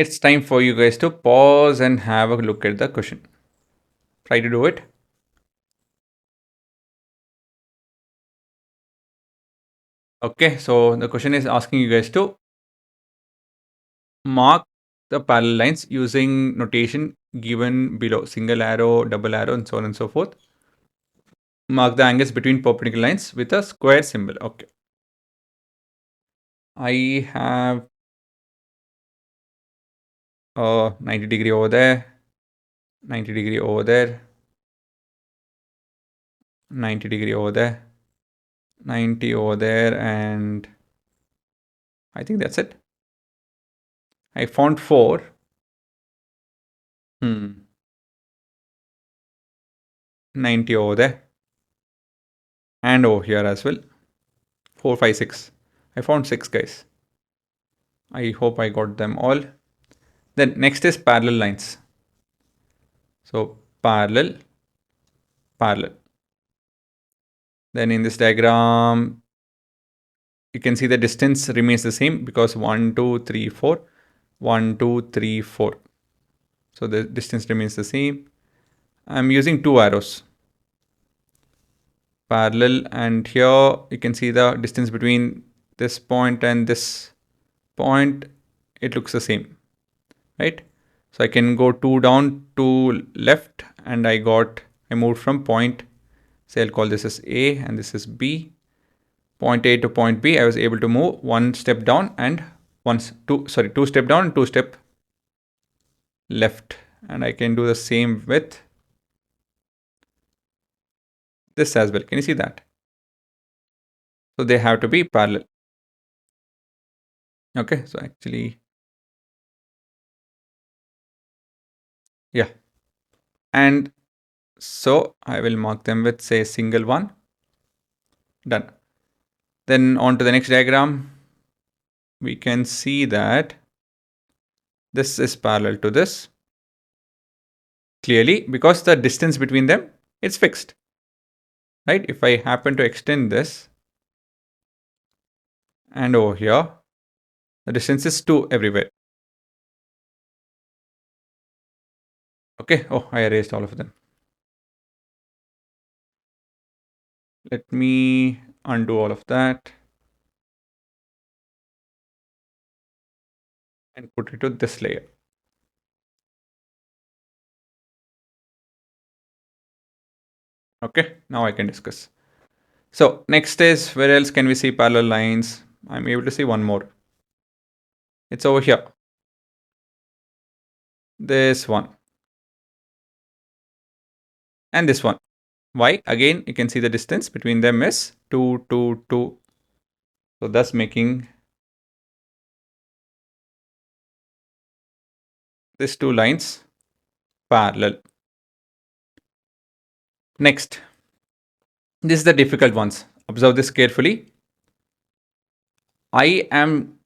it's time for you guys to pause and have a look at the question. Try to do it. Okay, so the question is asking you guys to mark the parallel lines using notation given below, single arrow, double arrow, and so on and so forth. Mark the angles between perpendicular lines with a square symbol. Okay. I have 90 degree over there, 90 degree over there, 90 degree over there, 90 over there, and I think that's it. I found 4. 90 over there. And over here as well. 4, 5, 6. I found 6, guys. I hope I got them all. Then next is parallel lines. So parallel, parallel. Then in this diagram, you can see the distance remains the same because 1, 2, 3, 4. 1, 2, 3, 4. So the distance remains the same. I'm using 2 arrows. Parallel, and here you can see the distance between this point and this point. It looks the same, right? So I can go 2 down, 2 left, and I moved from point, say I'll call this as A and this is B. Point A to point B, I was able to move 1 step down and 2 step down and 2 step left. And I can do the same with this as well. Can you see that? So they have to be parallel. Okay, so actually, yeah. And so I will mark them with, say, single one. Done. Then on to the next diagram. We can see that this is parallel to this. Clearly, because the distance between them is fixed. Right? If I happen to extend this and over here, the distance is 2 everywhere. Okay. Oh, I erased all of them. Let me undo all of that and put it to this layer. Okay, now I can discuss. So next is, where else can we see parallel lines? I'm able to see one more. It's over here. This one. And this one. Why? Again, you can see the distance between them is 2, 2, 2. So thus making these 2 lines parallel. Next, this is the difficult ones. Observe this carefully. I am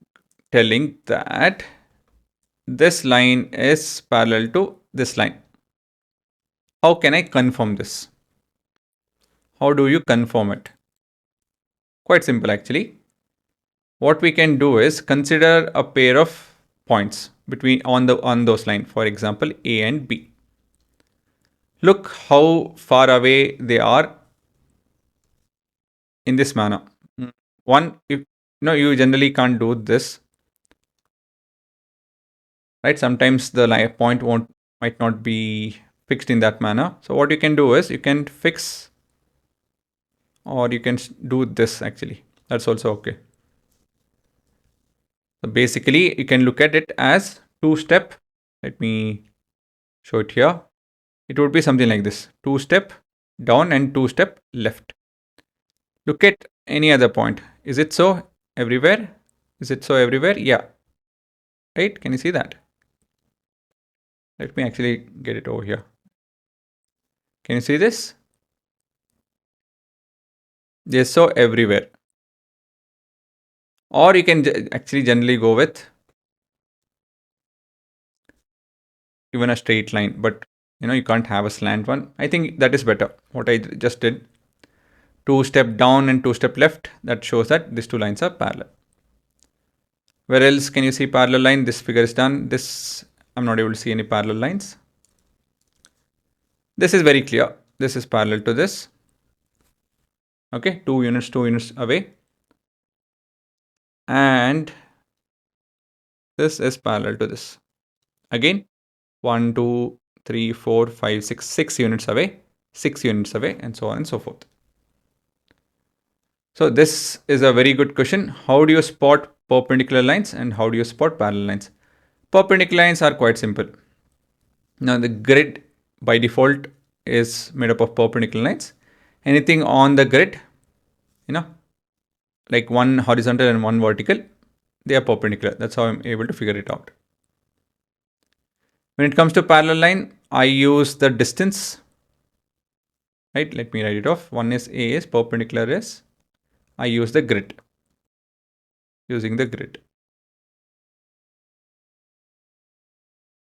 telling that this line is parallel to this line. How can I confirm this? How do you confirm it? Quite simple actually. What we can do is consider a pair of points between on those lines. For example, A and B. Look how far away they are in this manner. One, you generally can't do this, right? Sometimes the point might not be fixed in that manner. So what you can do is you can fix, or you can do this actually. That's also okay. So basically, you can look at it as 2-step. Let me show it here. It would be something like this: 2-step down and 2-step left. Look at any other point. Is it so everywhere? Is it so everywhere? Yeah. Right? Can you see that? Let me actually get it over here. Can you see this? Yes, so everywhere. Or you can actually generally go with even a straight line, but you can't have a slant one. I think that is better. What I just did, 2-step down and 2-step left, that shows that these 2 lines are parallel. Where else can you see parallel line? This figure is done. This, I'm not able to see any parallel lines. This is very clear. This is parallel to this. Okay, 2 units away. And this is parallel to this. Again, 1, 2, 3, 4, 5, 6, 6 units away, 6 units away, and so on and so forth. So this is a very good question. How do you spot perpendicular lines and how do you spot parallel lines? Perpendicular lines are quite simple. Now the grid by default is made up of perpendicular lines. Anything on the grid, like one horizontal and one vertical, they are perpendicular. That's how I'm able to figure it out. When it comes to parallel line, I use the distance, right? Let me write it off. One is A is perpendicular is, I use the grid, using the grid.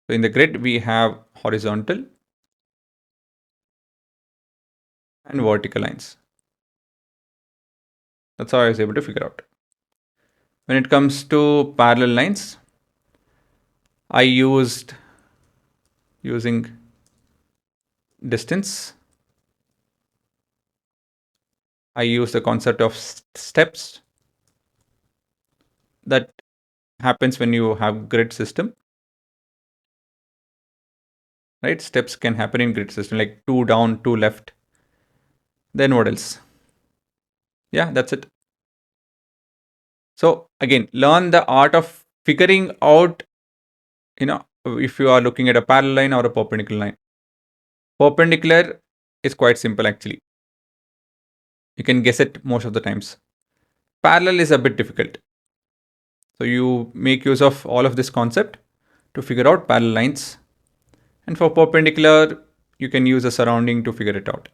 So in the grid, we have horizontal and vertical lines. That's how I was able to figure out. When it comes to parallel lines, I used using distance. I use the concept of steps that happens when you have grid system, right? Steps can happen in grid system, like 2 down, 2 left. Then what else? Yeah, that's it. So again, learn the art of figuring out, if you are looking at a parallel line or a perpendicular line. Perpendicular is quite simple actually. You can guess it most of the times. Parallel is a bit difficult. So you make use of all of this concept to figure out parallel lines. And for perpendicular, you can use a surrounding to figure it out.